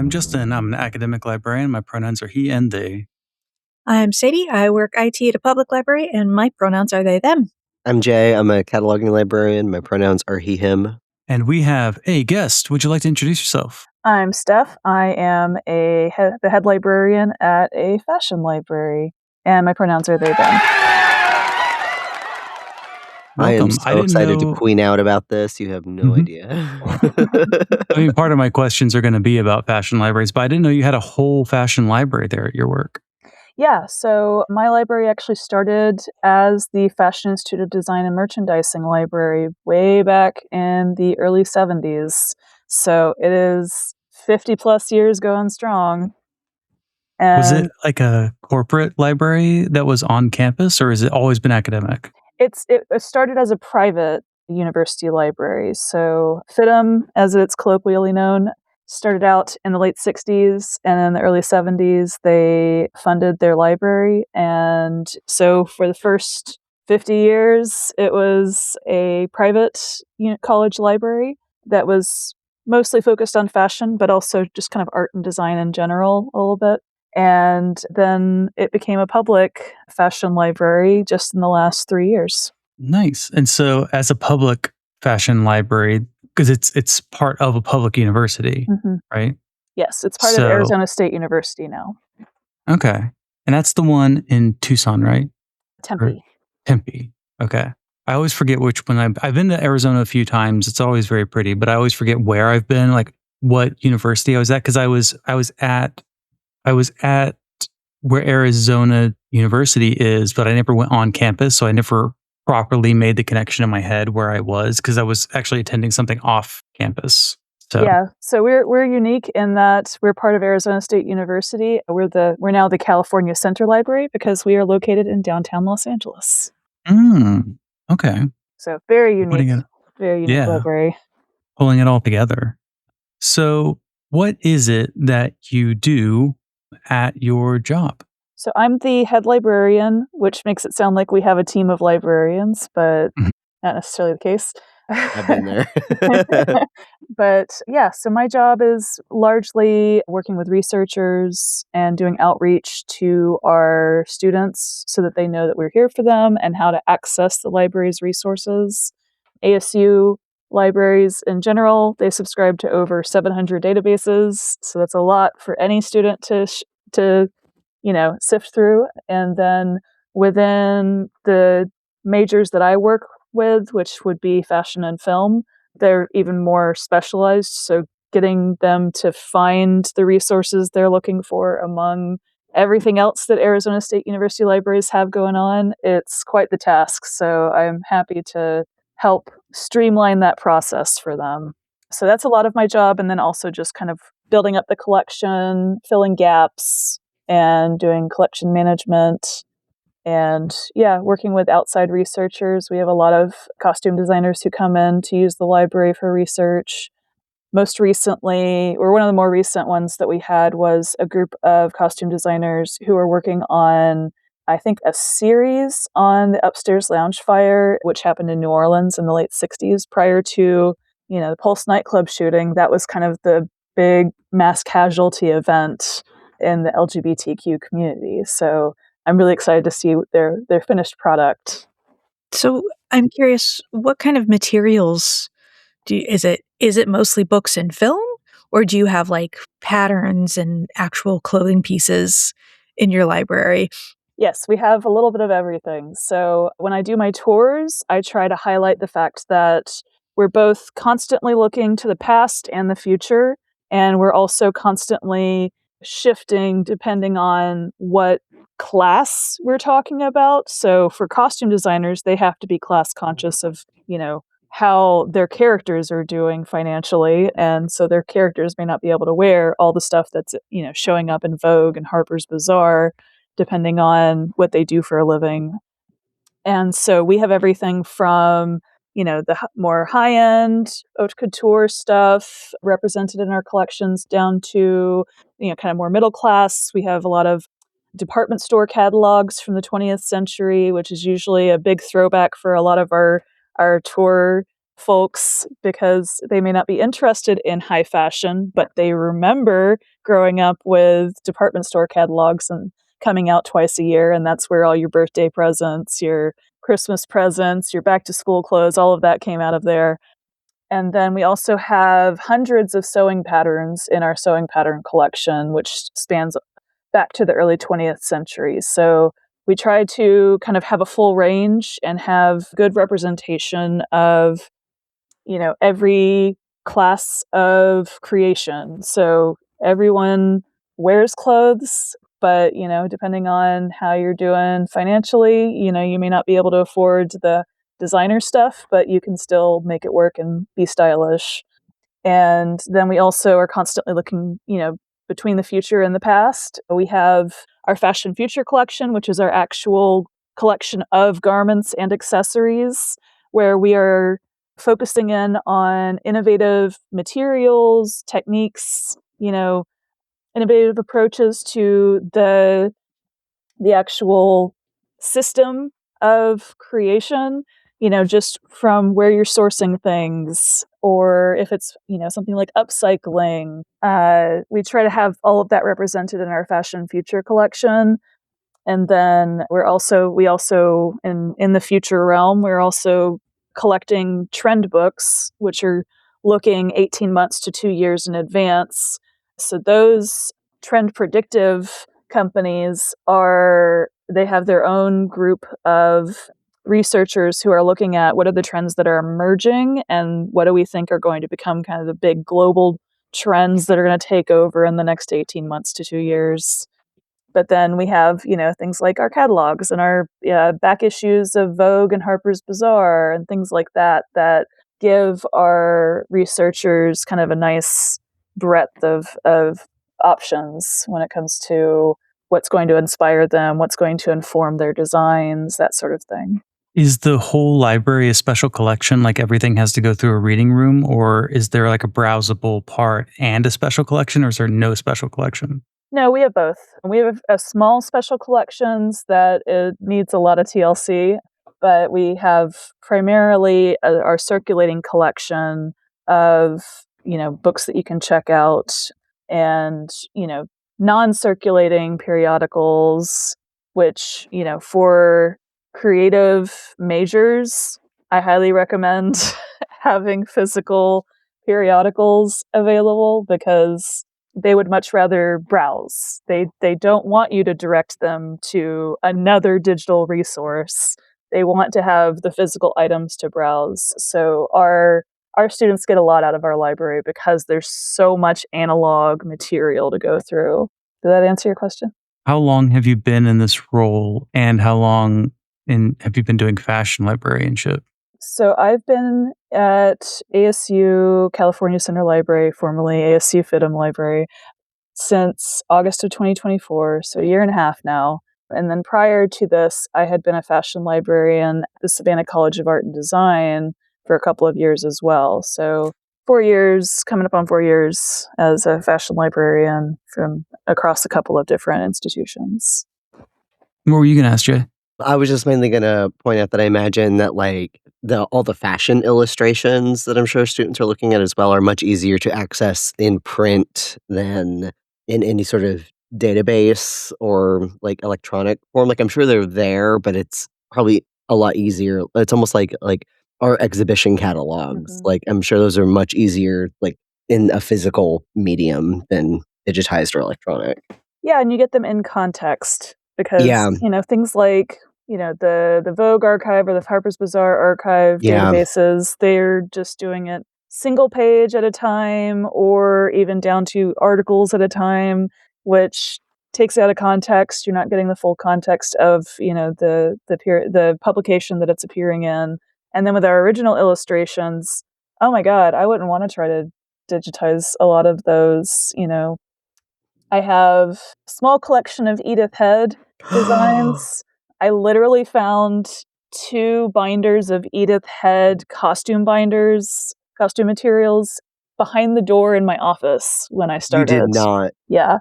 I'm Justin. I'm an academic librarian. My pronouns are he and they. I'm Sadie. I work IT at a public library, and my pronouns are they, them. I'm Jay. I'm a cataloging librarian. My pronouns are he, him. And we have a guest. Would you like to introduce yourself? I'm Steph. I am the head librarian at a fashion library, and my pronouns are they, them. Welcome. I am so excited to queen out about this. You have no idea. I mean, part of my questions are going to be about fashion libraries, but I didn't know you had a whole fashion library there at your work. Yeah, so my library actually started as the Fashion Institute of Design and Merchandising library way back in the early 70s. So it is 50 plus years going strong. And was it like a corporate library that was on campus, or has it always been academic? It started as a private university library. So FIDM, as it's colloquially known, started out in the late 60s, and in the early 70s, they funded their library. And so for the first 50 years, it was a private college library that was mostly focused on fashion, but also just kind of art and design in general a little bit. And then it became a public fashion library just in the last 3 years. Nice. And so as a public fashion library, because it's part of a public university, right? Yes, it's part of Arizona State University now. Okay. And that's the one in Tucson, right? Tempe. Tempe. Okay. I always forget which one. I've been to Arizona a few times. It's always very pretty, but I always forget where I've been, like what university I was at, because I was at where Arizona University is, but I never went on campus, so I never properly made the connection in my head where I was, because I was actually attending something off campus. So we're unique in that we're part of Arizona State University. We're now the California Center Library because we are located in downtown Los Angeles. Okay. So very unique. Very unique library. Pulling it all together. So what is it that you do at your job? So I'm the head librarian, which makes it sound like we have a team of librarians, but not necessarily the case. I've been there. But yeah, so my job is largely working with researchers and doing outreach to our students so that they know that we're here for them and how to access the library's resources. ASU libraries in general, they subscribe to over 700 databases, so that's a lot for any student to sift through. And then within the majors that I work with, which would be fashion and film, they're even more specialized. So getting them to find the resources they're looking for among everything else that Arizona State University libraries have going on, it's quite the task. So I'm happy to help streamline that process for them. So that's a lot of my job. And then also just kind of building up the collection, filling gaps, and doing collection management. And working with outside researchers. We have a lot of costume designers who come in to use the library for research. Most recently, or one of the more recent ones that we had, was a group of costume designers who are working on, I think, a series on the upstairs lounge fire, which happened in New Orleans in the late 60s prior to, the Pulse nightclub shooting. That was kind of the big mass casualty event in the LGBTQ community. So I'm really excited to see their finished product. So I'm curious, what kind of materials is it mostly books and film, or do you have like patterns and actual clothing pieces in your library? Yes, we have a little bit of everything. So when I do my tours, I try to highlight the fact that we're both constantly looking to the past and the future, and we're also constantly shifting depending on what class we're talking about. So for costume designers, they have to be class conscious of, how their characters are doing financially. And so their characters may not be able to wear all the stuff that's, showing up in Vogue and Harper's Bazaar, depending on what they do for a living. And so we have everything from, the more high-end haute couture stuff represented in our collections down to, kind of more middle class. We have a lot of department store catalogs from the 20th century, which is usually a big throwback for a lot of our tour folks because they may not be interested in high fashion, but they remember growing up with department store catalogs and coming out twice a year. And that's where all your birthday presents, your Christmas presents, your back to school clothes, all of that came out of there. And then we also have hundreds of sewing patterns in our sewing pattern collection, which spans back to the early 20th century. So we try to kind of have a full range and have good representation of, every class of creation. So everyone wears clothes, but, depending on how you're doing financially, you may not be able to afford the designer stuff, but you can still make it work and be stylish. And then we also are constantly looking, between the future and the past. We have our Fashion Future collection, which is our actual collection of garments and accessories, where we are focusing in on innovative materials, techniques, innovative approaches to the actual system of creation, just from where you're sourcing things, or if it's, something like upcycling. We try to have all of that represented in our Fashion Future collection. And then we also in the future realm, we're also collecting trend books, which are looking 18 months to 2 years in advance. So those trend predictive companies they have their own group of researchers who are looking at what are the trends that are emerging and what do we think are going to become kind of the big global trends that are going to take over in the next 18 months to 2 years. But then we have, things like our catalogs and our back issues of Vogue and Harper's Bazaar and things like that give our researchers kind of a nice breadth of options when it comes to what's going to inspire them, what's going to inform their designs, that sort of thing. Is the whole library a special collection, like everything has to go through a reading room, or is there like a browsable part and a special collection, or is there no special collection? No, we have both. We have a small special collections that it needs a lot of TLC, but we have primarily our circulating collection of, books that you can check out and, non-circulating periodicals, which, for creative majors, I highly recommend having physical periodicals available because they would much rather browse. They don't want you to direct them to another digital resource. They want to have the physical items to browse. So our students get a lot out of our library because there's so much analog material to go through. Did that answer your question? How long have you been in this role, and how long have you been doing fashion librarianship? So I've been at ASU California Center Library, formerly ASU FIDM Library, since August of 2024, so a year and a half now. And then prior to this, I had been a fashion librarian at the Savannah College of Art and Design for a couple of years as well. So 4 years, coming up on 4 years as a fashion librarian from across a couple of different institutions. What were you going to ask, Jay? I was just mainly going to point out that I imagine that all the fashion illustrations that I'm sure students are looking at as well are much easier to access in print than in any sort of database or electronic form. I'm sure they're there, but it's probably a lot easier. It's almost like our exhibition catalogs. Mhm. I'm sure those are much easier in a physical medium than digitized or electronic. Yeah, and you get them in context because, Yeah. Things like, the Vogue archive or the Harper's Bazaar archive Yeah. databases, they're just doing it single page at a time or even down to articles at a time, which takes it out of context. You're not getting the full context of, the publication that it's appearing in. And then with our original illustrations, oh my God, I wouldn't want to try to digitize a lot of those, I have a small collection of Edith Head designs. I literally found 2 binders of Edith Head costume materials behind the door in my office when I You started. did not. Yeah.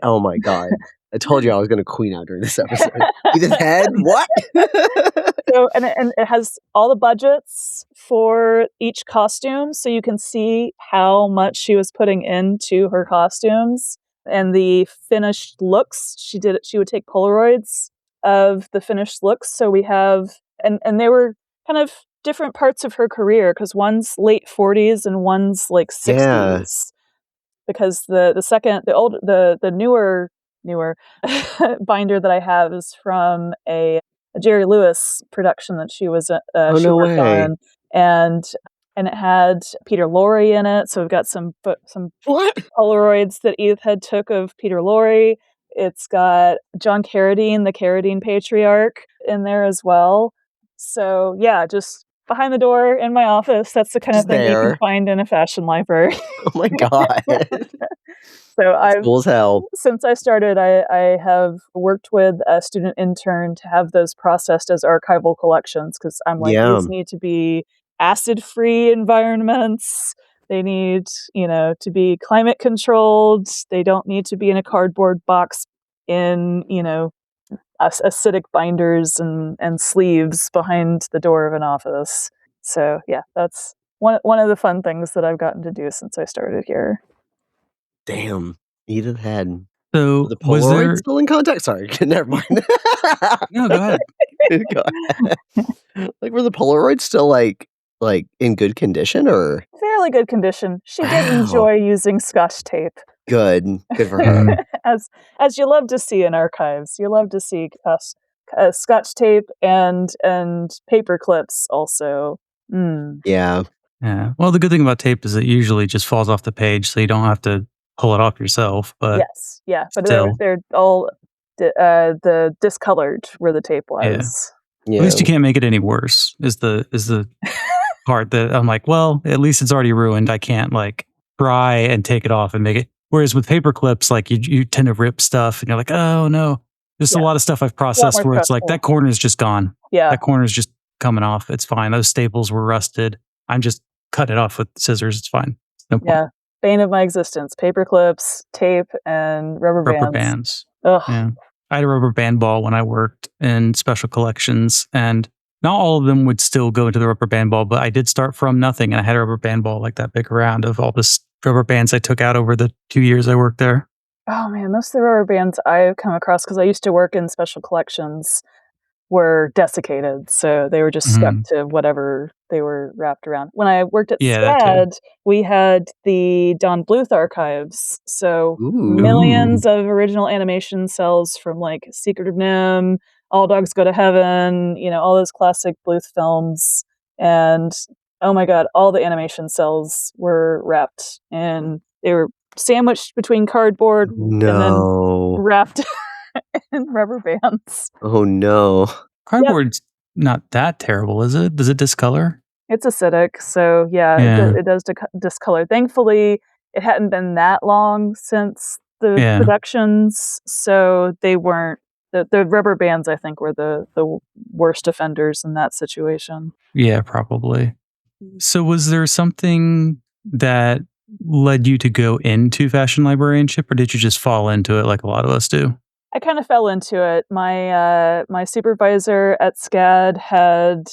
Oh my God. I told you I was going to queen out during this episode. Edith Head? What? So, and it has all the budgets for each costume, so you can see how much she was putting into her costumes and the finished looks. She would take Polaroids of the finished looks. So we have, and they were kind of different parts of her career, because one's late 40s and one's like 60s. Yeah. Because the newer binder that I have is from a Jerry Lewis production that she was Oh, she no worked way. on, and it had Peter Lorre in it. So we've got some What? Polaroids that Edith Head took of Peter Lorre. It's got John Carradine, the Carradine patriarch, in there as well. So yeah, just behind the door in my office. That's the kind of Just thing you can there. find in a fashion library. Oh my God. So That's cool as hell. since I started, I have worked with a student intern to have those processed as archival collections, because I'm like, Yeah. these need to be acid-free environments. They need, to be climate controlled. They don't need to be in a cardboard box in, acidic binders and sleeves behind the door of an office. So yeah, that's one of the fun things that I've gotten to do since I started here. Damn. Edith Head. So The was Polaroid there? still in contact? Sorry, never mind. No, go ahead. Go ahead. Like, were the Polaroids still like in good condition, or? Fairly good condition. She did Wow. enjoy using Scotch tape. Good for her. As you love to see in archives. You love to see Scotch tape and paper clips also. Yeah. Yeah. Well, the good thing about tape is it usually just falls off the page, so you don't have to pull it off yourself. But Yes, yeah, but still. they're all the discolored where the tape was. Yeah. At least you can't make it any worse. Is the part that I'm like, well, at least it's already ruined. I can't like try and take it off and make it. Whereas with paper clips, like you tend to rip stuff, and you're like, oh no. There's a lot of stuff I've processed more where it's like stressful. that corner is just gone. Yeah, That corner is just coming off. It's fine. Those staples were rusted. I'm just cutting it off with scissors. It's fine. No point. yeah. Bane of my existence: paper clips, tape, and rubber bands. Ugh. Yeah. I had a rubber band ball when I worked in special collections, and not all of them would still go into the rubber band ball, but I did start from nothing, and I had a rubber band ball like that big around of all this rubber bands I took out over the 2 years I worked there. Oh man, most of the rubber bands I've come across, because I used to work in special collections, were desiccated, so they were just stuck to whatever they were wrapped around. When I worked at SCAD, we had the Don Bluth archives, so millions of original animation cells from like Secret of Nim, All Dogs Go to Heaven, all those classic Bluth films, and oh my god, all the animation cells were wrapped, and they were sandwiched between cardboard and then wrapped in rubber bands. Oh no. Cardboard's not that terrible, is it? Does it discolor? It's acidic, so it does discolor. Thankfully, it hadn't been that long since the productions, so they weren't. The rubber bands, I think, were the worst offenders in that situation. Yeah, probably. So was there something that led you to go into fashion librarianship, or did you just fall into it like a lot of us do? I kind of fell into it. My supervisor at SCAD had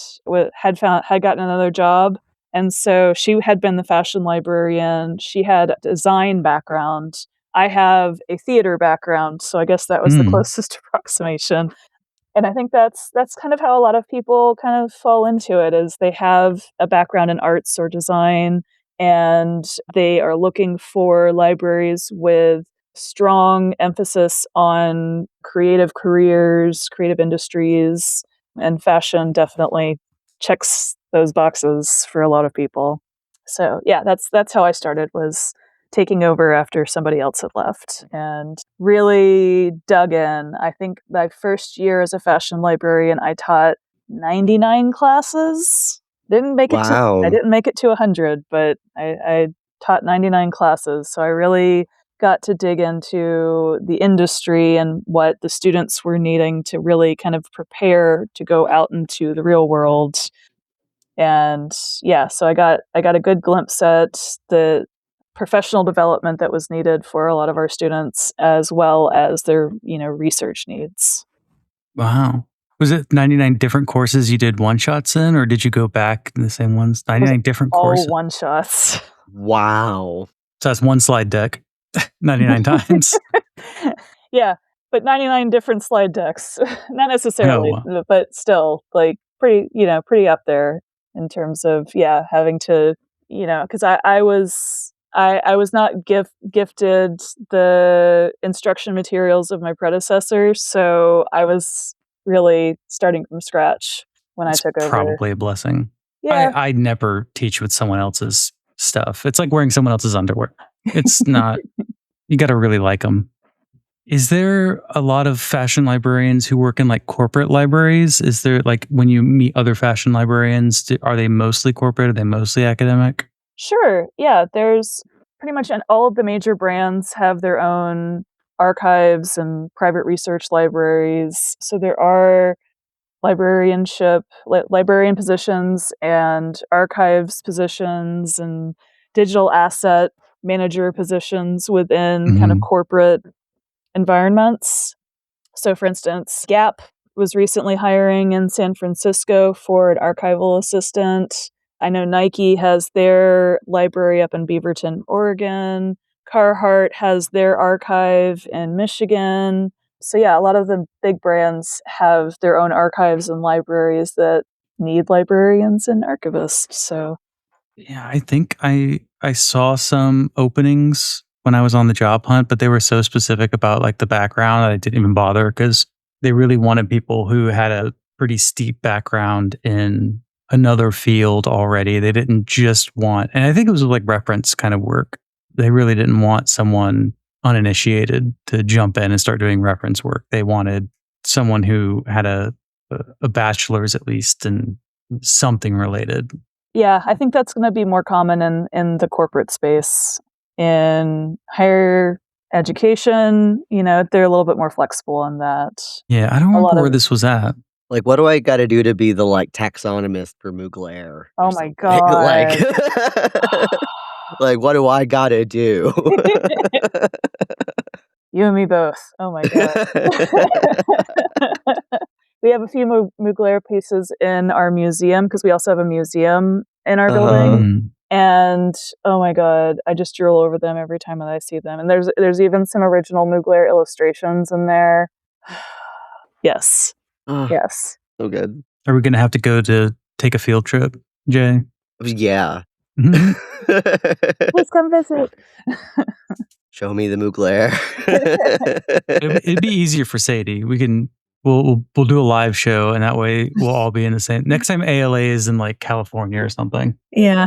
gotten another job, and so she had been the fashion librarian. She had a design background. I have a theater background, so I guess that was the closest approximation. And I think that's kind of how a lot of people kind of fall into it, is they have a background in arts or design, and they are looking for libraries with strong emphasis on creative careers, creative industries, and fashion definitely checks those boxes for a lot of people. So yeah, that's how I started, was taking over after somebody else had left, and really dug in. I think my first year as a fashion librarian, I taught 99 classes. I didn't make it to 100, but I taught 99 classes. So I really got to dig into the industry and what the students were needing to really kind of prepare to go out into the real world. And yeah, so I got a good glimpse at the professional development that was needed for a lot of our students, as well as their, research needs. Wow. Was it 99 different courses you did one-shots in, or did you go back in the same ones? 99 different All courses? one-shots. Wow. So that's one slide deck 99 times. Yeah, but 99 different slide decks. Not necessarily, Oh. but still, like, pretty up there in terms of, having to, because I was not gifted the instruction materials of my predecessors, so I was really starting from scratch when I took over. Probably a blessing. Yeah. I never teach with someone else's stuff. It's like wearing someone else's underwear. It's not, you got to really like them. Is there a lot of fashion librarians who work in like corporate libraries? Is there, like, when you meet other fashion librarians, are they mostly corporate? Are they mostly academic? Sure. Yeah, there's pretty much all of the major brands have their own archives and private research libraries. So there are librarian positions and archives positions and digital asset manager positions within kind of corporate environments. So, for instance, Gap was recently hiring in San Francisco for an archival assistant. I know Nike has their library up in Beaverton, Oregon. Carhartt has their archive in Michigan. So yeah, a lot of the big brands have their own archives and libraries that need librarians and archivists. So yeah, I think I saw some openings when I was on the job hunt, but they were so specific about like the background that I didn't even bother, because they really wanted people who had a pretty steep background in another field already. They didn't just want, and I think it was like reference kind of work. They really didn't want someone uninitiated to jump in and start doing reference work. They wanted someone who had a bachelor's at least in something related. Yeah, I think that's going to be more common in the corporate space. In higher education, they're a little bit more flexible on that. Yeah, I don't remember where this was at. Like, what do I got to do to be the like taxonomist for Mugler? Oh my god! Like, what do I got to do? You and me both. Oh my god! We have a few Mugler pieces in our museum because we also have a museum in our building. And oh my god, I just drool over them every time that I see them. And there's even some original Mugler illustrations in there. Yes. Yes. So good. Are we going to have to go to take a field trip, Jay? Yeah. Please come visit. Show me the Mugler. It'd be easier for Sadie. We'll do a live show, and that way we'll all be in the same. Next time ALA is in like California or something. Yeah.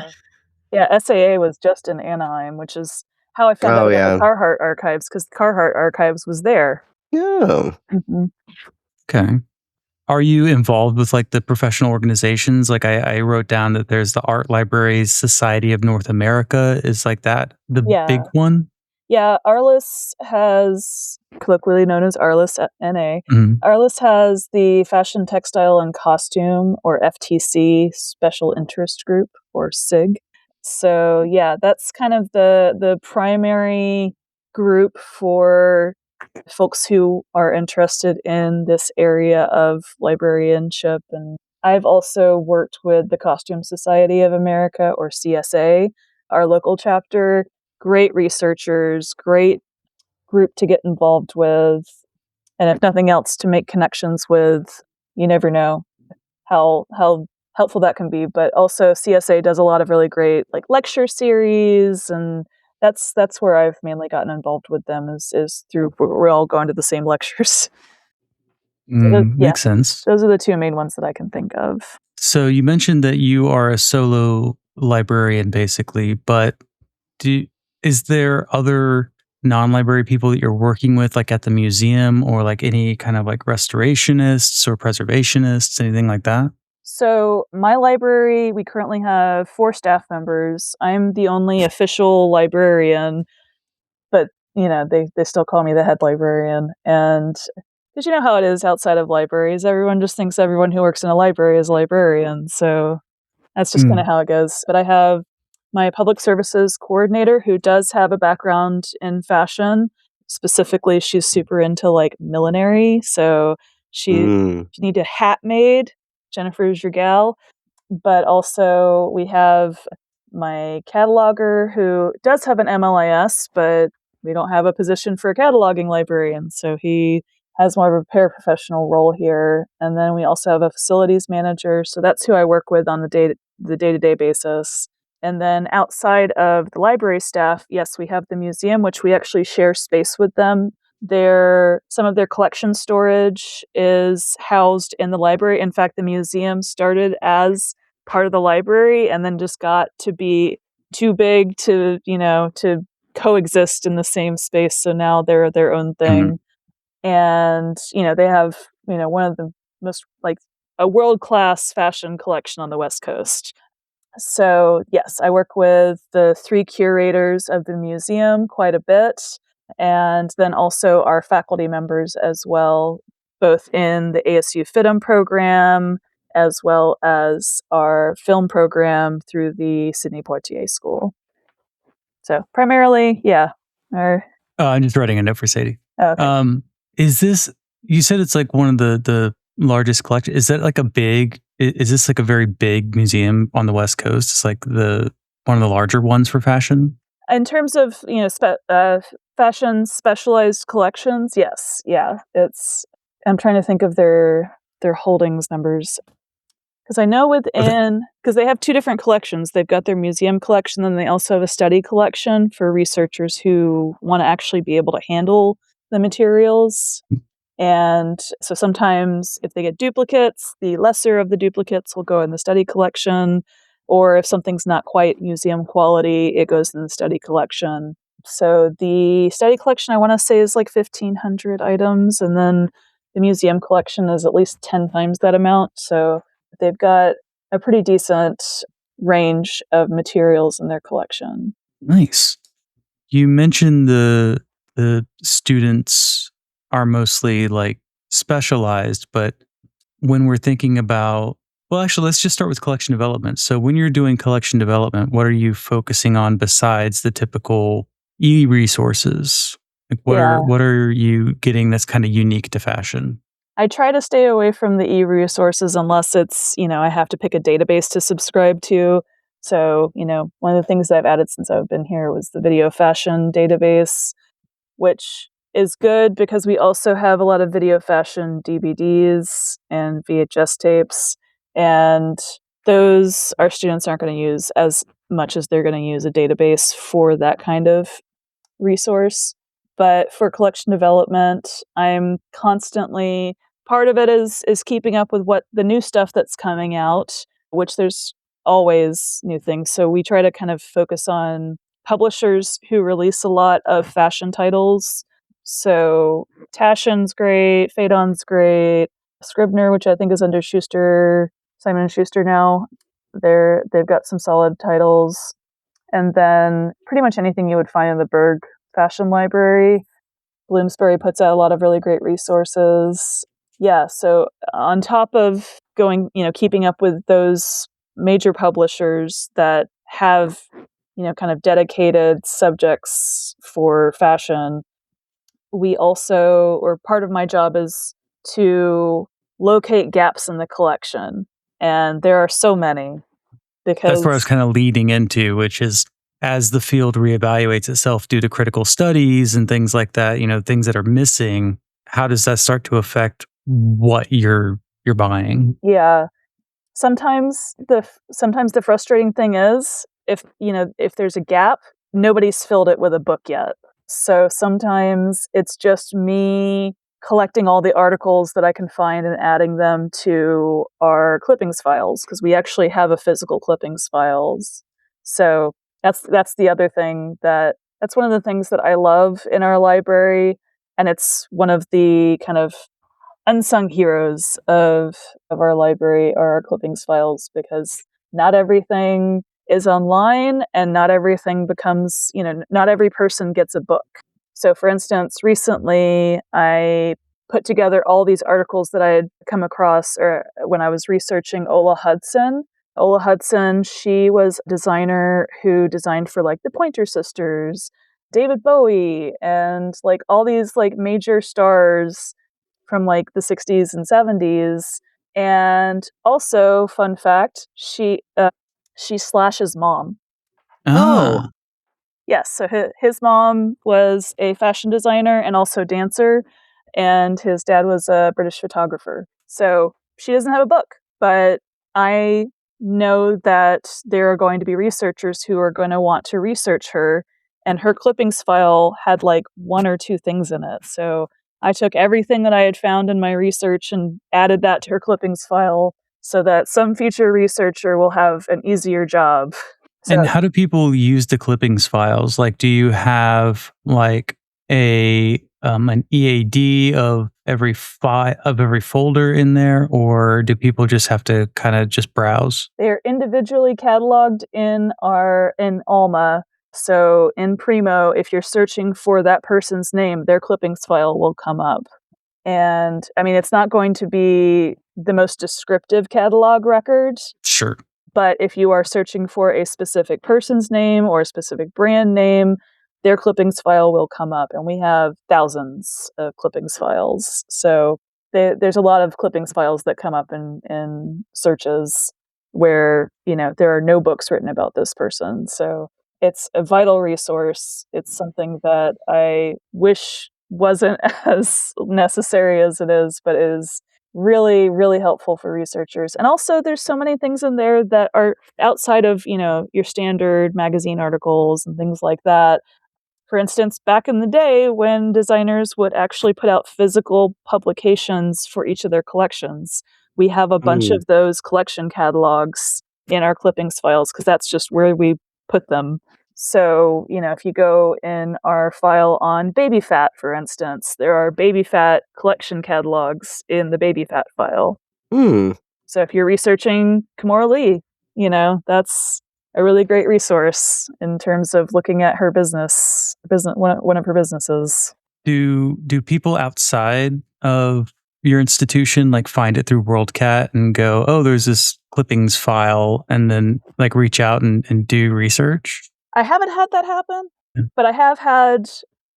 Yeah, SAA was just in Anaheim, which is how I found out about the Carhartt archives, because Carhartt archives was there. Oh. Okay. Are you involved with like the professional organizations? Like I wrote down that there's the Art Libraries Society of North America. Is like that the big one? Yeah, ARLIS has, colloquially known as ARLIS NA. ARLIS has the Fashion, Textile, and Costume, or FTC, Special Interest Group, or SIG. So yeah, that's kind of the primary group for folks who are interested in this area of librarianship. And I've also worked with the Costume Society of America, or CSA, our local chapter. Great researchers, great group to get involved with. And if nothing else, to make connections with. You never know how helpful that can be. But also CSA does a lot of really great like lecture series, and that's where I've mainly gotten involved with them is through, we're all going to the same lectures. Makes sense. Those are the two main ones that I can think of. So you mentioned that you are a solo librarian basically, but is there other non-library people that you're working with, like at the museum, or like any kind of like restorationists or preservationists, anything like that? So my library, we currently have 4 staff members. I'm the only official librarian, but they still call me the head librarian. And because you know how it is outside of libraries, everyone just thinks everyone who works in a library is a librarian. So that's just kind of how it goes. But I have my public services coordinator, who does have a background in fashion. Specifically, she's super into like millinery. So she need a hat made. Jennifer's your gal. But also we have my cataloger who does have an MLIS, but we don't have a position for a cataloging librarian. So he has more of a paraprofessional role here. And then we also have a facilities manager. So that's who I work with on the day-to-day basis. And then outside of the library staff, yes, we have the museum, which we actually share space with them. Some of their collection storage is housed in the library. In fact, the museum started as part of the library and then just got to be too big to coexist in the same space. So now they're their own thing. And, they have, one of the most a world-class fashion collection on the West Coast. So yes, I work with the 3 curators of the museum quite a bit, and then also our faculty members as well, both in the ASU FIDM program, as well as our film program through the Sidney Poitier School. So primarily, yeah. I'm just writing a note for Sadie. Oh, okay. Is this, you said it's like one of the largest collection. Is that like is this like a very big museum on the West Coast? It's like one of the larger ones for fashion? In terms of, fashion specialized collections, yes. Yeah. I'm trying to think of their holdings numbers. Because I know because they have 2 different collections. They've got their museum collection, and they also have a study collection for researchers who want to actually be able to handle the materials. And so sometimes if they get duplicates, the lesser of the duplicates will go in the study collection. Or if something's not quite museum quality, it goes in the study collection. So the study collection, I want to say, is like 1,500 items. And then the museum collection is at least 10 times that amount. So they've got a pretty decent range of materials in their collection. Nice. You mentioned the students are mostly like specialized, but when we're thinking about, well, actually, let's just start with collection development. So when you're doing collection development, what are you focusing on besides the typical e-resources? Like what are you getting that's kind of unique to fashion? I try to stay away from the e-resources unless it's, I have to pick a database to subscribe to. So, one of the things that I've added since I've been here was the video fashion database, which is good because we also have a lot of video fashion DVDs and VHS tapes. And those our students aren't going to use as much as they're going to use a database for that kind of resource. But for collection development, I'm constantly, part of it is keeping up with what the new stuff that's coming out, which there's always new things. So we try to kind of focus on publishers who release a lot of fashion titles. So Taschen's great, Phaedon's great, Scribner, which I think is under Simon & Schuster now. They've got some solid titles. And then pretty much anything you would find in the Berg Fashion Library. Bloomsbury puts out a lot of really great resources. Yeah, so on top of keeping up with those major publishers that have, kind of dedicated subjects for fashion, we also, or part of my job is to locate gaps in the collection. And there are so many. Because that's where I was kind of leading into, which is as the field reevaluates itself due to critical studies and things like that, things that are missing, how does that start to affect what you're buying? Yeah. Sometimes the frustrating thing is if there's a gap, nobody's filled it with a book yet. So sometimes it's just me collecting all the articles that I can find and adding them to our clippings files, because we actually have a physical clippings files. So that's the other thing that's one of the things that I love in our library, and it's one of the kind of unsung heroes of our library are our clippings files, because not everything is online and not everything becomes, not every person gets a book. So for instance, recently I put together all these articles that I had come across when I was researching Ola Hudson, Ola Hudson, she was a designer who designed for like the Pointer Sisters, David Bowie, and like all these like major stars from like the 60s and 70s. And also, fun fact, she's Slash's mom. Oh. Ah, Yes, so his mom was a fashion designer and also dancer, and his dad was a British photographer. So she doesn't have a book, but I know that there are going to be researchers who are going to want to research her, and her clippings file had like one or two things in it. So I took everything that I had found in my research and added that to her clippings file so that some future researcher will have an easier job. So and how do people use the clippings files? Like, do you have like an EAD of every file of every folder in there, or do people just have to kind of just browse? they are individually cataloged in Alma. So in Primo, if you're searching for that person's name, their clippings file will come up. And I mean, it's not going to be the most descriptive catalog record, Sure. but if you are searching for a specific person's name or a specific brand name, their clippings file will come up. And we have thousands of clippings files. So there's a lot of clippings files that come up in searches where, there are no books written about this person. So it's a vital resource. It's something that I wish wasn't as necessary as it is, but is really, really helpful for researchers. And also there's so many things in there that are outside of, your standard magazine articles and things like that. For instance, back in the day when designers would actually put out physical publications for each of their collections, we have a bunch Mm. of those collection catalogs in our clippings files because that's just where we put them. So, if you go in our file on baby fat, for instance, there are baby fat collection catalogs in the baby fat file. Mm. So if you're researching Kimora Lee, that's a really great resource in terms of looking at her business one of her businesses. Do people outside of your institution like find it through WorldCat and go, oh, there's this clippings file, and then like reach out and do research? I haven't had that happen, Yeah. but I have had.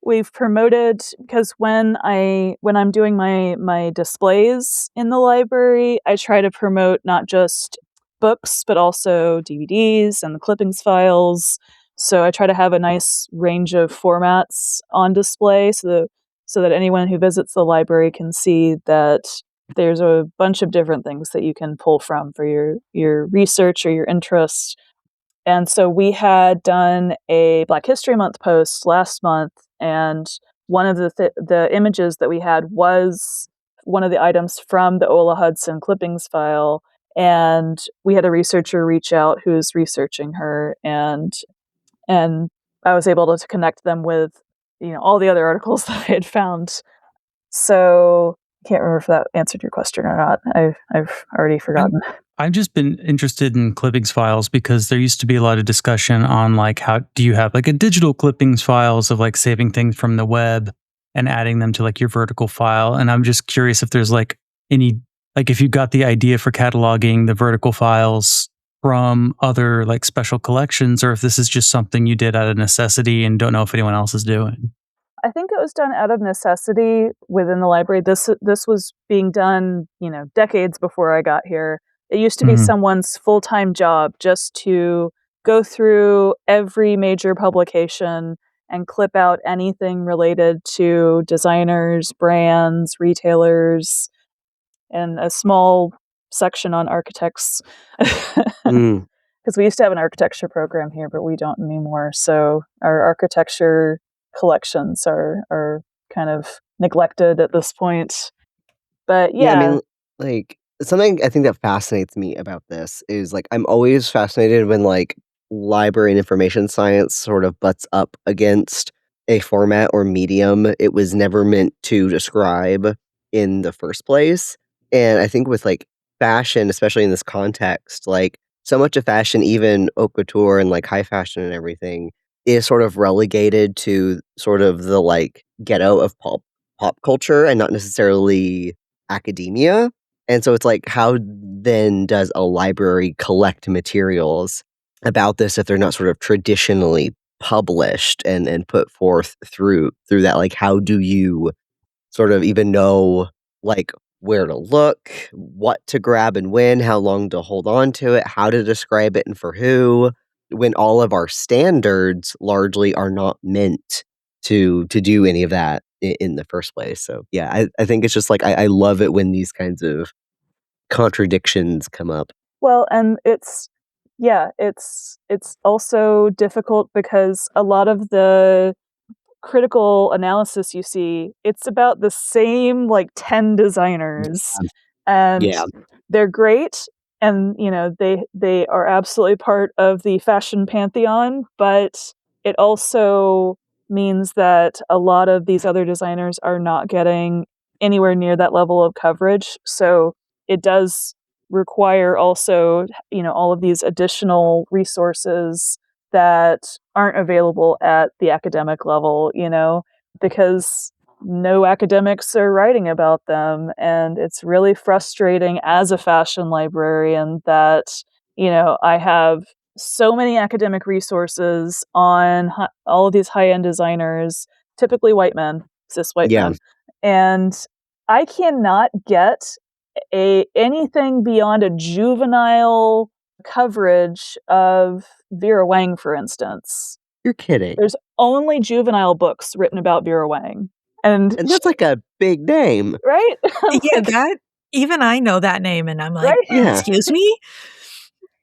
We've promoted because when I'm doing my displays in the library, I try to promote not just books but also DVDs and the clippings files. So I try to have a nice range of formats on display so that anyone who visits the library can see that there's a bunch of different things that you can pull from for your research or your interest. And so we had done a Black History Month post last month, and one of the images that we had was one of the items from the Ola Hudson clippings file, and we had a researcher reach out who's researching her, and I was able to connect them with all the other articles that I had found. So I can't remember if that answered your question or not. I've already forgotten. I've just been interested in clippings files because there used to be a lot of discussion on like how do you have like a digital clippings files of like saving things from the web and adding them to like your vertical file. And I'm just curious if there's like any, like if you got the idea for cataloging the vertical files from other like special collections, or if this is just something you did out of necessity and don't know if anyone else is doing. I think it was done out of necessity within the library. This was being done, decades before I got here. It used to be someone's full-time job just to go through every major publication and clip out anything related to designers, brands, retailers, and a small section on architects. Mm. Because we used to have an architecture program here, but we don't anymore. So our architecture collections are kind of neglected at this point. But Yeah, I yeah, mean, like, something I think that fascinates me about this is, like, I'm always fascinated when, like, library and information science sort of butts up against a format or medium it was never meant to describe in the first place, and I think with, like, fashion, especially in this context, like, so much of fashion, even haute couture and, like, high fashion and everything, is sort of relegated to sort of the, like, ghetto of pop culture and not necessarily academia, and so it's like, how then does a library collect materials about this if they're not sort of traditionally published and put forth through that? Like, how do you sort of even know, like, where to look, what to grab and when, how long to hold on to it, how to describe it and for who, when all of our standards largely are not meant to do any of that in the first place? So yeah, I think it's just like I love it when these kinds of contradictions come up. Well, and it's also difficult because a lot of the critical analysis you see, it's about the same like 10 designers, and Yeah, they're great, and they are absolutely part of the fashion pantheon, but it also means that a lot of these other designers are not getting anywhere near that level of coverage. So it does require also, all of these additional resources that aren't available at the academic level, because no academics are writing about them. And it's really frustrating as a fashion librarian that, I have so many academic resources on all of these high end designers, typically white men, cis white yeah, men. And I cannot get anything beyond a juvenile coverage of Vera Wang, for instance. you're kidding. There's only juvenile books written about Vera Wang. And And that's like a big name. right? I'm Yeah, like, that even I know that name, and I'm like, right? Yeah. excuse me?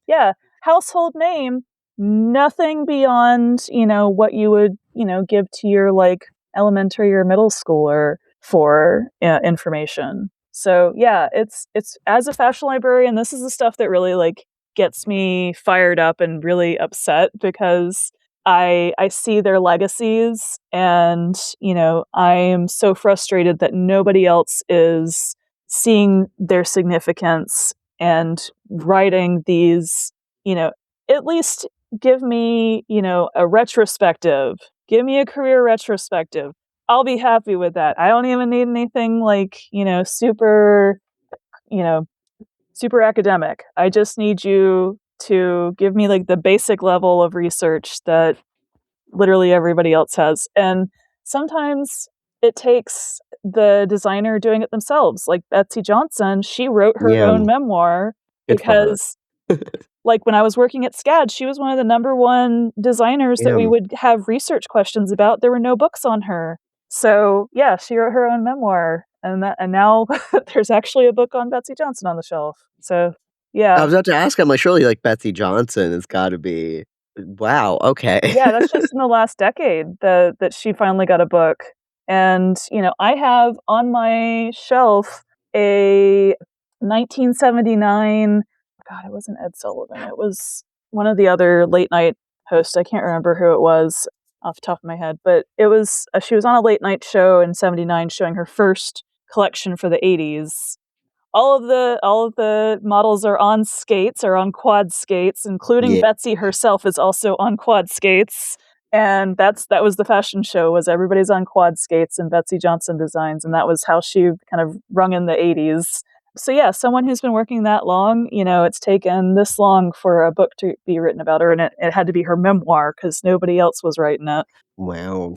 Yeah. Household name, nothing beyond, what you would, give to your like elementary or middle schooler for information. So yeah, it's as a fashion librarian, this is the stuff that really like gets me fired up and really upset because I see their legacies, and I am so frustrated that nobody else is seeing their significance and writing these, at least give me, a retrospective. Give me a career retrospective. I'll be happy with that. I don't even need anything like, you know, super academic. I just need you to give me like the basic level of research that literally everybody else has. And sometimes it takes the designer doing it themselves. Like Betsy Johnson, she wrote her Yeah, own memoir good for her. because like when I was working at SCAD, she was one of the number one designers that we Yeah. would have research questions about. There were no books on her. So yeah, she wrote her own memoir, and now there's actually a book on Betsy Johnson on the shelf. So I yeah. was about to ask, I'm like, surely like Betsy Johnson has gotta be wow, okay. Yeah, that's just in the last decade that she finally got a book. And, I have on my shelf a 1979, God, it wasn't Ed Sullivan. It was one of the other late night hosts. I can't remember who it was off the top of my head, but it was she was on a late night show in 79 showing her first collection for the 80s. All of the models are on skates or on quad skates, including Yeah, Betsy herself is also on quad skates. And that was the fashion show, was everybody's on quad skates and Betsy Johnson designs, and that was how she kind of rung in the 80s. So yeah, someone who's been working that long, it's taken this long for a book to be written about her, and it had to be her memoir because nobody else was writing it. wow.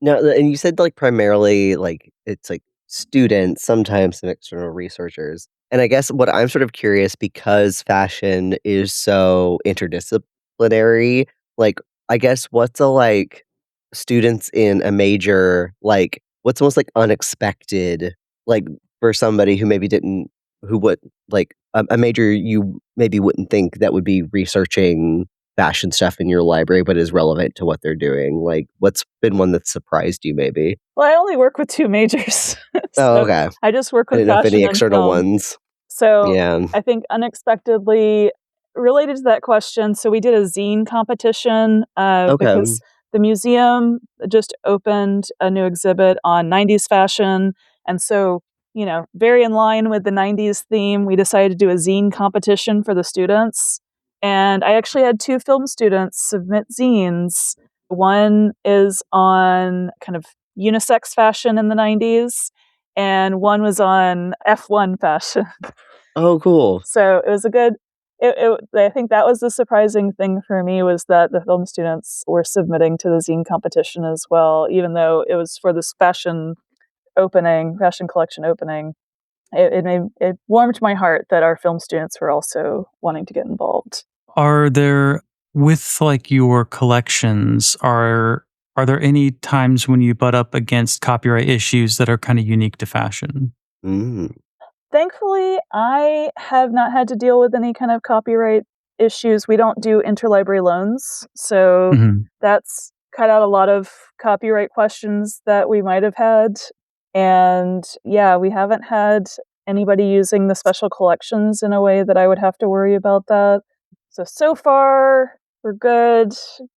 Now, and you said, like, primarily, like, it's, like, students, sometimes some external researchers, and I guess what I'm sort of curious because fashion is so interdisciplinary, like, I guess what's a, like, students in a major, like, what's the most, like, unexpected, like, for somebody who maybe didn't who would like, a major you maybe wouldn't think that would be researching fashion stuff in your library, but is relevant to what they're doing? Like, what's been one that surprised you maybe? Well, I only work with two majors, Oh, so okay. I just work I with didn't know if any fashion and external film. ones. So Yeah. I think unexpectedly related to that question, so we did a zine competition Okay. because the museum just opened a new exhibit on 90s fashion. And so, very in line with the 90s theme, we decided to do a zine competition for the students. And I actually had two film students submit zines. One is on kind of unisex fashion in the 90s, and one was on F1 fashion. Oh, cool. So it was a good. I think that was the surprising thing for me, was that the film students were submitting to the zine competition as well, even though it was for this fashion collection opening. It warmed my heart that our film students were also wanting to get involved. Are there, with like your collections, are there any times when you butt up against copyright issues that are kind of unique to fashion? Mm. Thankfully, I have not had to deal with any kind of copyright issues. We don't do interlibrary loans, so Mhm. that's cut out a lot of copyright questions that we might have had. And yeah, we haven't had anybody using the special collections in a way that I would have to worry about that. So far, we're good.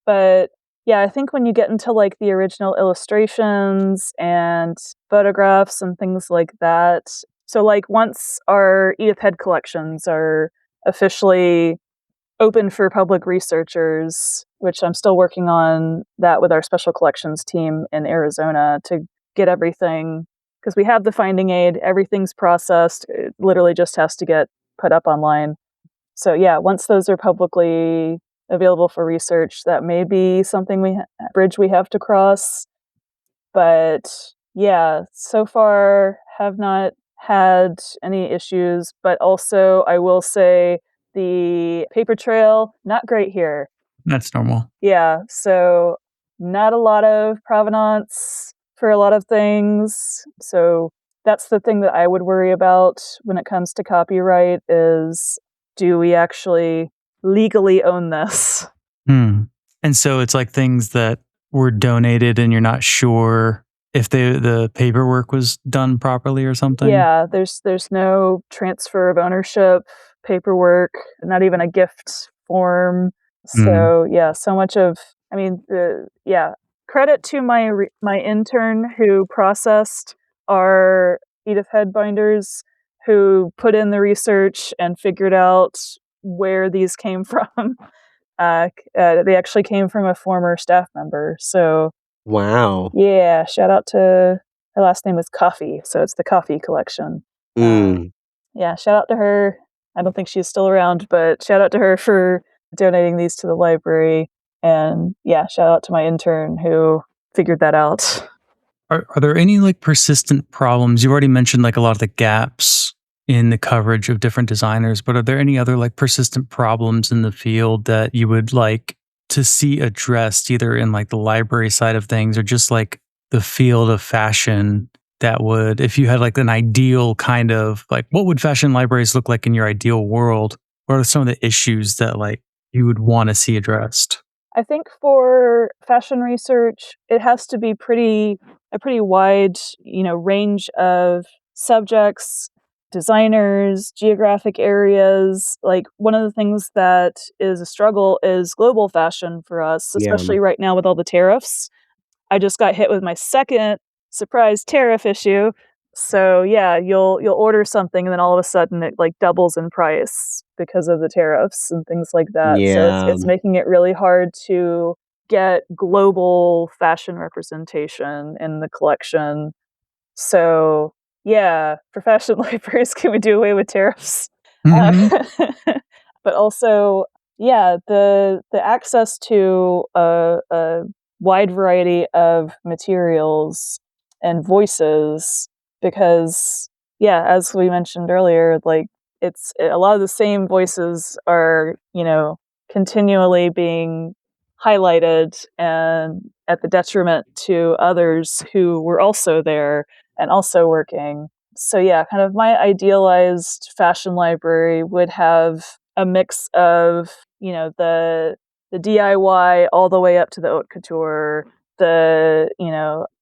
But yeah, I think when you get into like the original illustrations and photographs and things like that, so like once our Edith Head collections are officially open for public researchers, which I'm still working on that with our special collections team in Arizona to get everything, because we have the finding aid, everything's processed, it literally just has to get put up online. So yeah, once those are publicly available for research, that may be something bridge we have to cross. But yeah, so far have not had any issues, but also I will say the paper trail, not great here. That's normal. Yeah, so not a lot of provenance for a lot of things. So that's the thing that I would worry about when it comes to copyright is, do we actually legally own this? Hmm. And so it's like things that were donated and you're not sure if the paperwork was done properly or something? Yeah, there's no transfer of ownership paperwork, not even a gift form. So yeah, so much of, I mean, credit to my intern who processed our Edith Head binders, who put in the research and figured out where these came from. They actually came from a former staff member. So Wow. yeah, shout out to, her last name is Coffee, so it's the Coffee collection. Mm. Yeah, shout out to her. I don't think she's still around, but shout out to her for donating these to the library. And yeah, shout out to my intern who figured that out. Are there any like persistent problems? You already mentioned like a lot of the gaps in the coverage of different designers, but are there any other like persistent problems in the field that you would like to see addressed, either in like the library side of things or just like the field of fashion, that would, if you had like an ideal kind of like, what would fashion libraries look like in your ideal world? What are some of the issues that like you would want to see addressed? I think for fashion research, it has to be a pretty wide, range of subjects, designers, geographic areas. Like one of the things that is a struggle is global fashion for us, Yeah. especially right now with all the tariffs. I just got hit with my second surprise tariff issue. So yeah, you'll order something and then all of a sudden it like doubles in price because of the tariffs and things like that. So Yeah. it's making it really hard to get global fashion representation in the collection. So yeah, for fashion libraries, can we do away with tariffs? Mhm. But also, yeah, the access to a wide variety of materials and voices, because yeah, as we mentioned earlier, like it's a lot of the same voices are continually being highlighted and at the detriment to others who were also there and also working. So yeah, kind of my idealized fashion library would have a mix of, the DIY all the way up to the haute couture, the,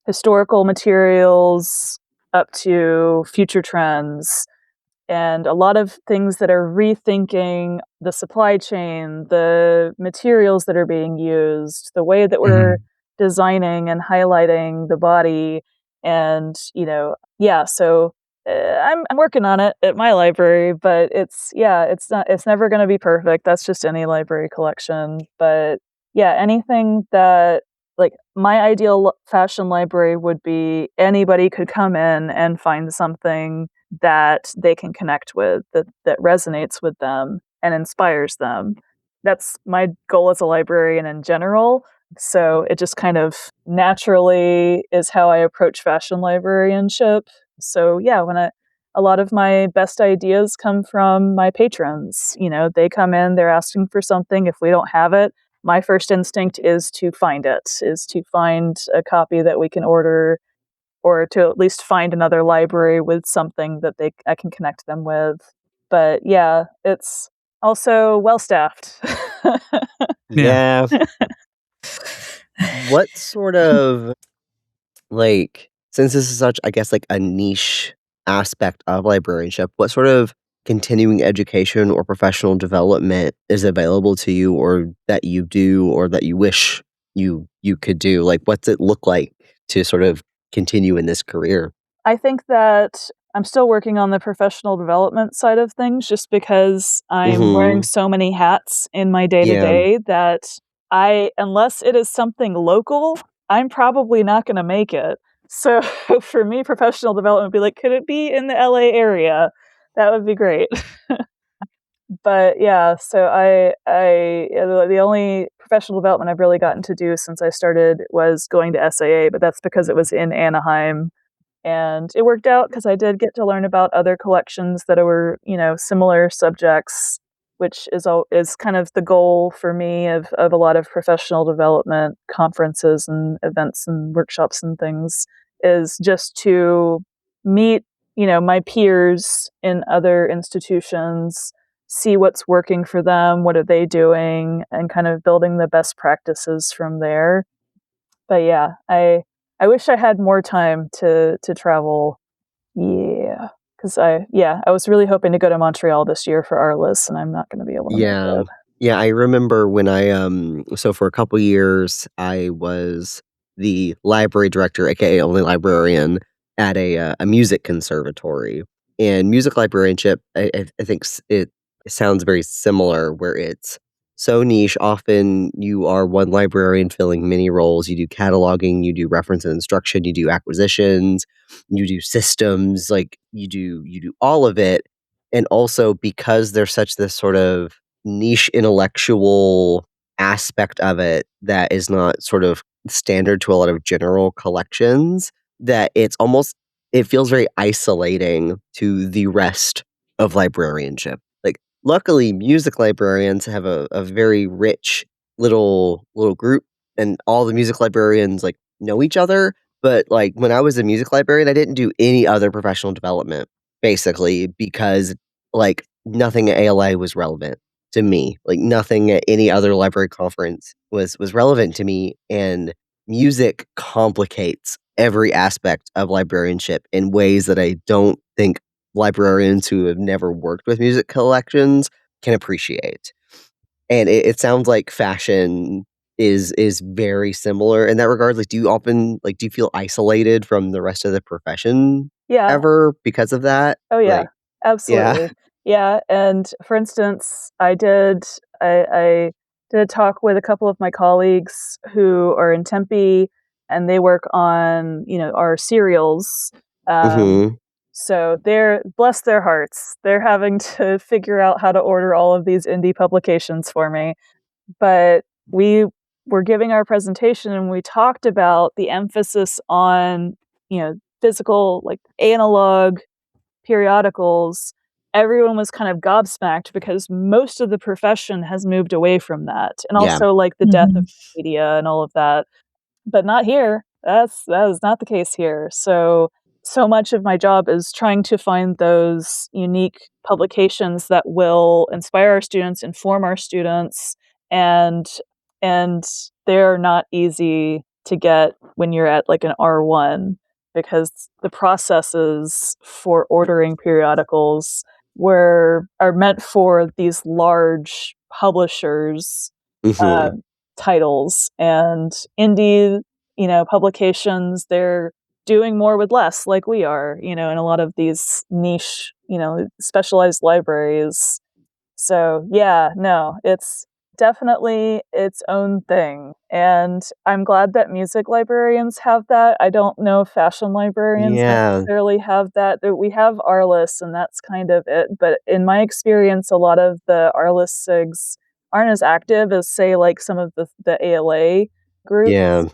historical materials up to future trends, and a lot of things that are rethinking the supply chain, the materials that are being used, the way that we're designing and highlighting the body. And so I'm working on it at my library, but it's never going to be perfect. That's just any library collection. But yeah, anything that like my ideal fashion library would be anybody could come in and find something that they can connect with, that resonates with them and inspires them. That's my goal as a librarian in general. So it just kind of naturally is how I approach fashion librarianship. So yeah, a lot of my best ideas come from my patrons. They come in, they're asking for something. If we don't have it, my first instinct is to find it, is to find a copy that we can order, or to at least find another library with something that I can connect them with. But yeah, it's also well staffed. Yeah. Yeah. What sort of since this is such, I guess, like a niche aspect of librarianship, what sort of continuing education or professional development is available to you, or that you do, or that you wish you could do? Like, what's it look like to sort of continue in this career? I think that I'm still working on the professional development side of things, just because I'm wearing Mhm. so many hats in my day to Yeah. day that unless it is something local, I'm probably not going to make it. So for me, professional development would be like, could it be in the LA area? That would be great. But yeah, so the only professional development I've really gotten to do since I started was going to SAA, but that's because it was in Anaheim. And it worked out because I did get to learn about other collections that were, similar subjects, which is kind of the goal for me of a lot of professional development conferences and events and workshops and things, is just to meet, my peers in other institutions, see what's working for them, what are they doing, and kind of building the best practices from there. But yeah, I wish I had more time to travel. Yeah, because I was really hoping to go to Montreal this year for ARLIS, and I'm not going to be able to make Yeah. it. Yeah, I remember when so for a couple years, I was the library director, AKA only librarian, at a music conservatory. And music librarianship, I think it sounds very similar, where it's so niche. Often you are one librarian filling many roles. You do cataloging, you do reference and instruction, you do acquisitions, you do systems, like you do all of it. And also, because there's such this sort of niche intellectual aspect of it that is not sort of standard to a lot of general collections, that it feels very isolating to the rest of librarianship. Like, luckily, music librarians have a very rich little group, and all the music librarians like know each other. But like when I was a music librarian, I didn't do any other professional development, basically, because like nothing at ALA was relevant to me. Like nothing at any other library conference was relevant to me. And music complicates every aspect of librarianship in ways that I don't think librarians who have never worked with music collections can appreciate. And it sounds like fashion is very similar in that regard. Like, do you feel isolated from the rest of the profession Yeah. ever because of that? Oh yeah. Like, yeah. Absolutely. Yeah. And for instance, I did a talk with a couple of my colleagues who are in Tempe, and they work on, our serials. Um, Mhm. so they're, bless their hearts, they're having to figure out how to order all of these indie publications for me. But we were giving our presentation, and we talked about the emphasis on, physical, like analog periodicals. Everyone was kind of gobsmacked because most of the profession has moved away from that. And Yeah. also like the death of Mhm. media and all of that. But not here. That is not the case here. So much of my job is trying to find those unique publications that will inspire our students, inform our students, and and they're not easy to get when you're at like an R1, because the processes for ordering periodicals are meant for these large publishers uh, Mhm. titles, and indie, publications, they're doing more with less, like we are, in a lot of these niche, specialized libraries. So yeah, no, definitely its own thing. And I'm glad that music librarians have that. I don't know if fashion librarians Yeah. necessarily have that. We have ARLIS, and that's kind of it. But in my experience, a lot of the ARLIS SIGs aren't as active as, say, like some of the ALA groups. Yeah.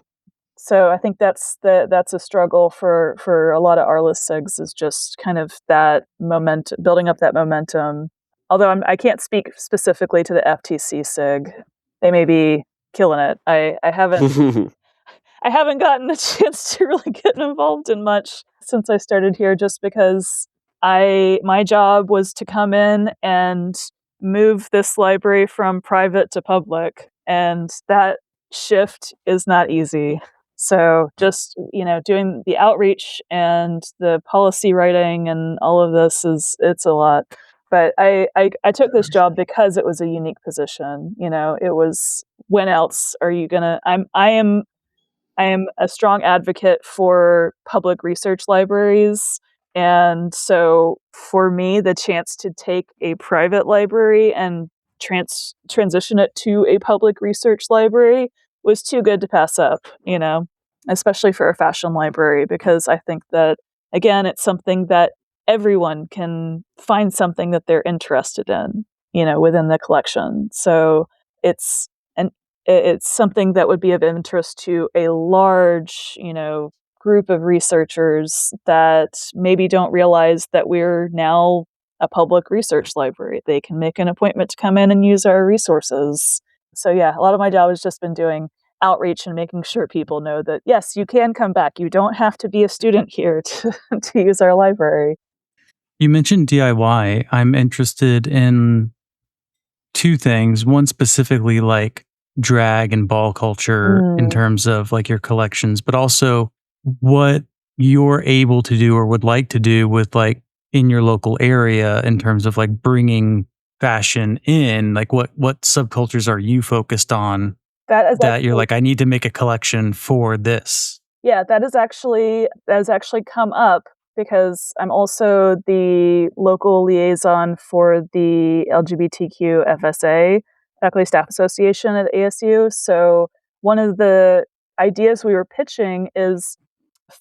So I think that's a struggle for a lot of ARLIS SIGs, is just kind of that momentum, building up that momentum. Although I can't speak specifically to the FTC SIG. They may be killing it. I haven't gotten a chance to really get involved in much since I started here, just because my job was to come in and move this library from private to public, and that shift is not easy. So just, doing the outreach and the policy writing and all of this it's a lot. But I took this job because it was a unique position. It was, when else are you gonna? I am a strong advocate for public research libraries. And so for me, the chance to take a private library and transition it to a public research library was too good to pass up, especially for a fashion library, because I think that, again, it's something that everyone can find something that they're interested in, within the collection. So it's an it's something that would be of interest to a large, group of researchers that maybe don't realize that we're now a public research library. They can make an appointment to come in and use our resources. So yeah, a lot of my job has just been doing outreach and making sure people know that, yes, you can come back. You don't have to be a student here to use our library. You mentioned DIY. I'm interested in two things. One specifically, like drag and ball culture in terms of like your collections, but also what you're able to do or would like to do with like in your local area in terms of like bringing fashion in. Like what subcultures are you focused on that you're like, I need to make a collection for this? Yeah, that has actually come up, because I'm also the local liaison for the LGBTQ FSA, Faculty Staff Association at ASU. So one of the ideas we were pitching is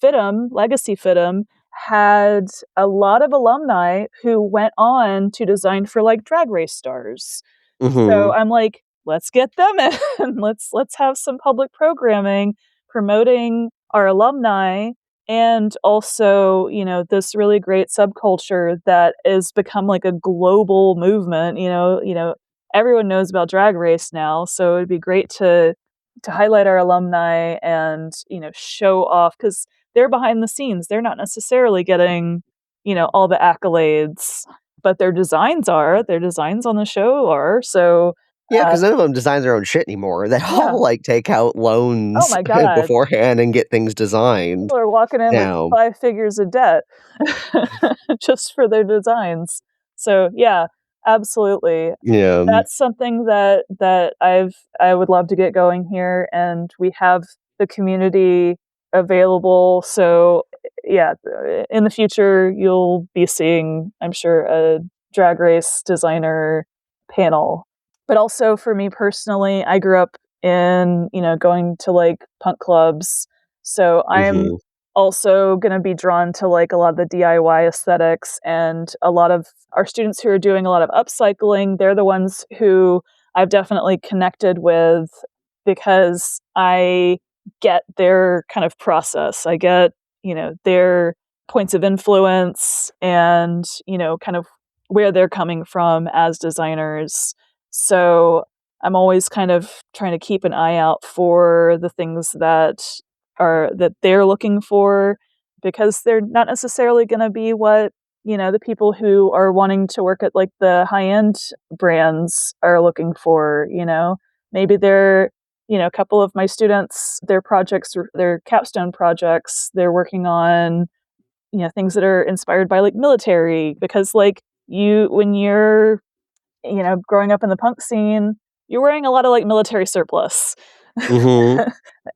Legacy FITM had a lot of alumni who went on to design for like Drag Race stars. So I'm like, let's get them in. let's have some public programming promoting our alumni, and also, this really great subculture that has become like a global movement. Everyone knows about Drag Race now, so it'd be great to highlight our alumni and, show off, because they're behind the scenes. They're not necessarily getting, all the accolades, but their designs on the show are. So Yeah, because none of them design their own shit anymore. They all, like, take out oh loans my God, beforehand and get things designed. people are walking in Now with 5 figures of debt just for their designs. So yeah, absolutely. yeah. That's something that I would love to get going here, and we have the community available. So yeah, in the future you'll be seeing, I'm sure, a Drag Race designer panel. But also for me personally, I grew up in, going to like punk clubs. So I'm also going to be drawn to like a lot of the DIY aesthetics, and a lot of our students who are doing a lot of upcycling. They're the ones who I've definitely connected with, because I get their kind of process. I get, their points of influence and, kind of where they're coming from as designers. So I'm always kind of trying to keep an eye out for the things that they're looking for, because they're not necessarily going to be what, the people who are wanting to work at like the high-end brands are looking for. Maybe they're, a couple of my students, their projects, their capstone projects, they're working on, things that are inspired by like military, because like when you're, growing up in the punk scene, you're wearing a lot of like military surplus.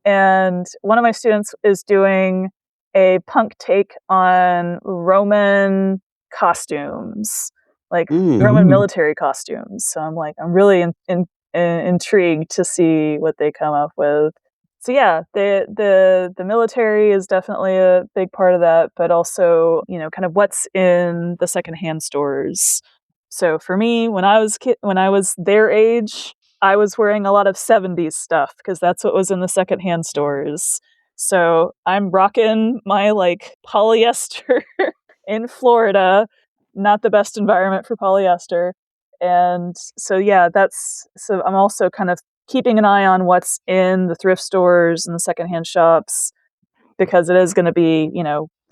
And one of my students is doing a punk take on Roman costumes, like Roman military costumes. So I'm like, I'm really intrigued to see what they come up with. So yeah, the military is definitely a big part of that, but also, kind of what's in the secondhand stores. So for me, when I was their age, I was wearing a lot of 70s stuff because that's what was in the secondhand stores. So I'm rocking my polyester in Florida, not the best environment for polyester. And so yeah, so I'm also kind of keeping an eye on what's in the thrift stores and the secondhand shops because it is going to be,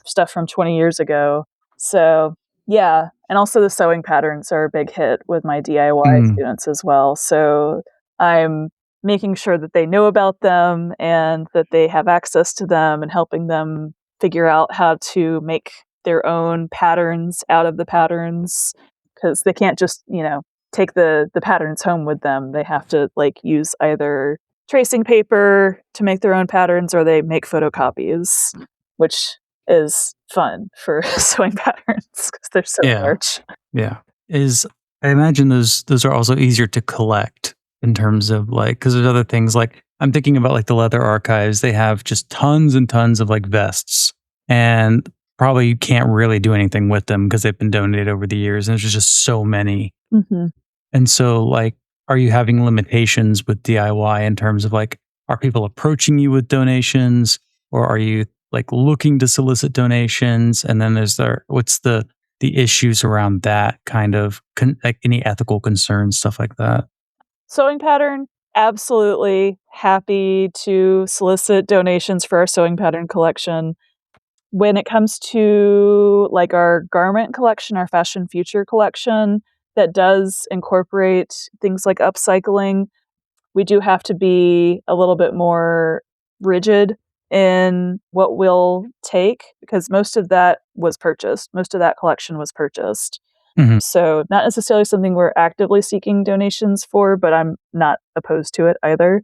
stuff from 20 years ago. So yeah, and also the sewing patterns are a big hit with my DIY students as well. So I'm making sure that they know about them and that they have access to them and helping them figure out how to make their own patterns out of the patterns because they can't just, take the patterns home with them. They have to use either tracing paper to make their own patterns or they make photocopies, which is fun for sewing patterns because they're so large. Yeah. I imagine those are also easier to collect in terms of because there's other things I'm thinking about the leather archives. They have just tons and tons of vests and probably you can't really do anything with them because they've been donated over the years and there's just so many. Mm-hmm. And so are you having limitations with DIY in terms of are people approaching you with donations or are you looking to solicit donations? And then what's the issues around that kind of any ethical concerns, stuff like that? Sewing pattern, absolutely happy to solicit donations for our sewing pattern collection. When it comes to our garment collection, our fashion future collection, that does incorporate things like upcycling, we do have to be a little bit more rigid in what we'll take because most of that was purchased. Most of that collection was purchased. Mm-hmm. So not necessarily something we're actively seeking donations for, but I'm not opposed to it either.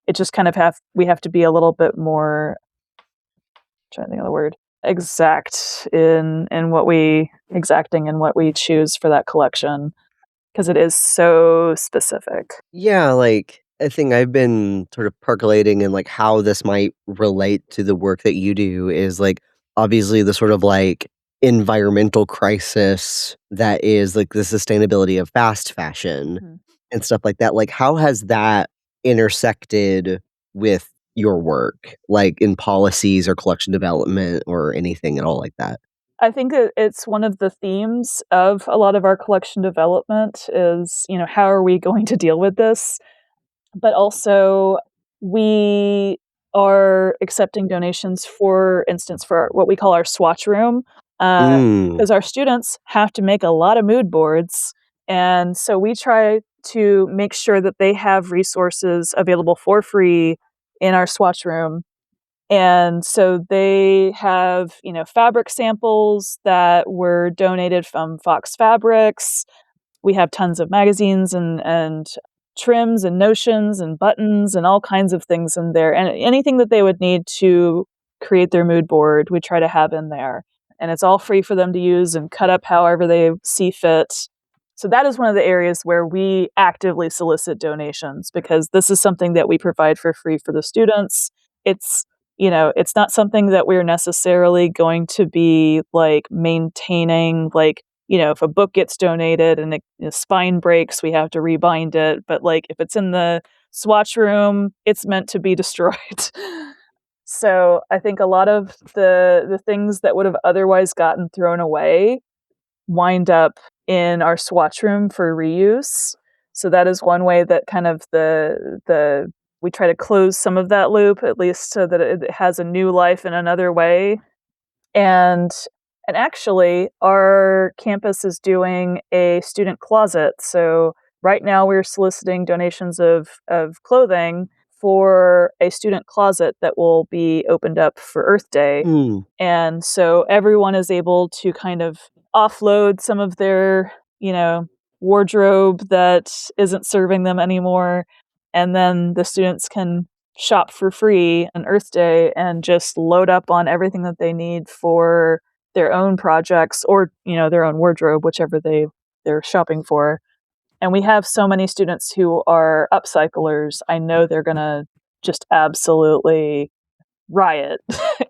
It just kind of we have to be a little bit more, trying to think of the word, exacting in what we choose for that collection because it is so specific. Yeah, a thing I've been sort of percolating and how this might relate to the work that you do is obviously the sort of environmental crisis that is the sustainability of fast fashion and stuff like that. How has that intersected with your work, in policies or collection development or anything at all like that? I think it's one of the themes of a lot of our collection development is, how are we going to deal with this? But also we are accepting donations, for instance, for what we call our swatch room, because our students have to make a lot of mood boards. And so we try to make sure that they have resources available for free in our swatch room. And so they have, fabric samples that were donated from Fox Fabrics. We have tons of magazines and trims and notions and buttons and all kinds of things in there. And anything that they would need to create their mood board, we try to have in there. And it's all free for them to use and cut up however they see fit. So that is one of the areas where we actively solicit donations because this is something that we provide for free for the students. It's not something that we're necessarily going to be maintaining, if a book gets donated and the spine breaks, we have to rebind it. But if it's in the swatch room, it's meant to be destroyed. So I think a lot of the things that would have otherwise gotten thrown away wind up in our swatch room for reuse. So that is one way that kind of we try to close some of that loop, at least so that it has a new life in another way. And actually, our campus is doing a student closet. So right now we're soliciting donations of clothing for a student closet that will be opened up for Earth Day. And so everyone is able to kind of offload some of their, wardrobe that isn't serving them anymore. And then the students can shop for free on Earth Day and just load up on everything that they need for their own projects or, their own wardrobe, whichever they're shopping for. And we have so many students who are upcyclers. I know they're going to just absolutely riot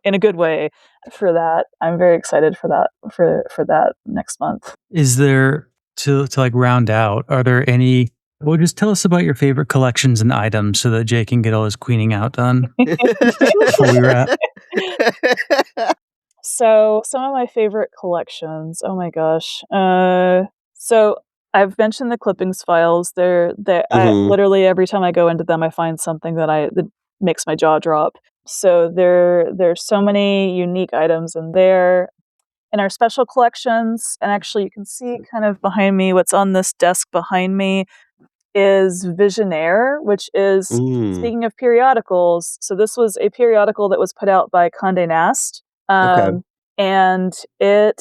in a good way for that. I'm very excited for that for that next month. Is there to like round out? Are there any? Well, just tell us about your favorite collections and items so that Jay can get all his queening out done before we wrap. So some of my favorite collections. Oh my gosh. So I've mentioned the clippings files. Literally every time I go into them, I find something that makes my jaw drop. So there's so many unique items in there. In our special collections, and actually you can see kind of behind me, what's on this desk behind me is Visionaire, which is, speaking of periodicals, so this was a periodical that was put out by Condé Nast. Okay. And I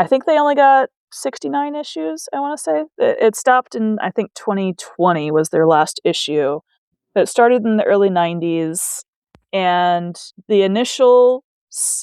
think they only got 69 issues, I want to say. It stopped in, I think, 2020 was their last issue. But it started in the early 90s. And the initial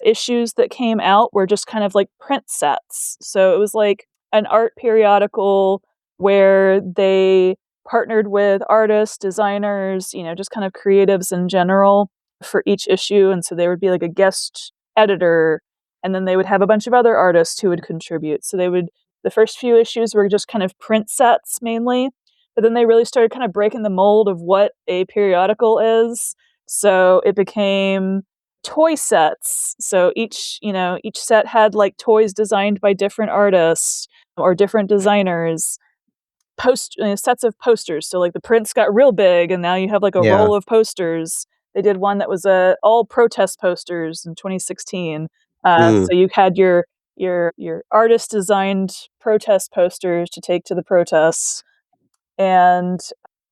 issues that came out were just kind of like print sets. So it was like an art periodical where they partnered with artists, designers, just kind of creatives in general for each issue. And so there would be like a guest editor, and then they would have a bunch of other artists who would contribute. So the first few issues were just kind of print sets mainly, but then they really started kind of breaking the mold of what a periodical is. So it became toy sets. So each set had like toys designed by different artists or different designers. Sets of posters. So like the prints got real big, and now you have like a roll of posters. They did one that was all protest posters in 2016. So you had your artist designed protest posters to take to the protests. And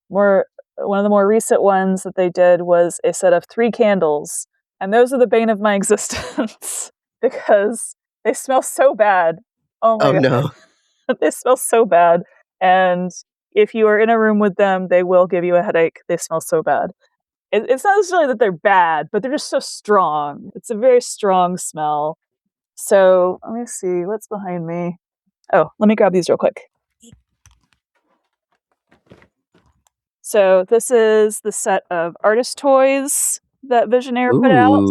one of the more recent ones that they did was a set of 3 candles. And those are the bane of my existence because they smell so bad. Oh my God. No. They smell so bad. And if you are in a room with them, they will give you a headache. They smell so bad. It's not necessarily that they're bad, but they're just so strong. It's a very strong smell. So let me see what's behind me. Oh, let me grab these real quick. So this is the set of artist toys that Visionaire put out.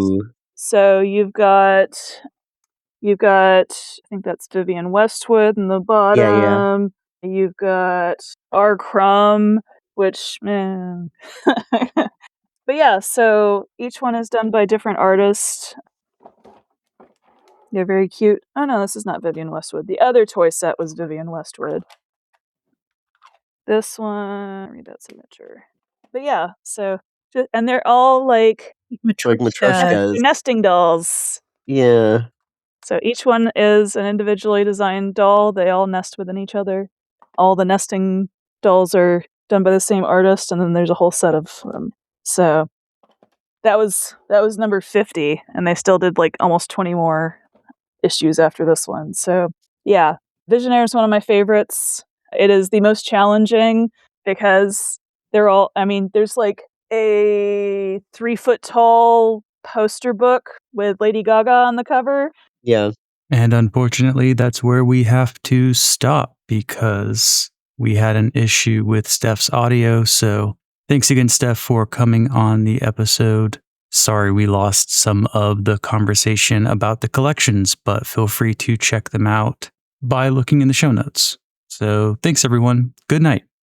So you've got, I think that's Vivienne Westwood in the bottom. Yeah. You've got R. Crumb, which, man. But yeah, so each one is done by different artists. They're very cute. Oh no, this is not Vivienne Westwood. The other toy set was Vivienne Westwood. This one, read that signature. But yeah, so, and they're all like Matryoshkas. Nesting dolls. Yeah. So each one is an individually designed doll. They all nest within each other. All the nesting dolls are done by the same artist, and then there's a whole set of them. So that was number 50, and they still did like almost 20 more issues after this one. So yeah, Visionaire is one of my favorites. It is the most challenging because there's like a 3-foot tall poster book with Lady Gaga on the cover. Yeah. And unfortunately, that's where we have to stop because we had an issue with Steph's audio. So thanks again, Steph, for coming on the episode. Sorry we lost some of the conversation about the collections, but feel free to check them out by looking in the show notes. So thanks, everyone. Good night.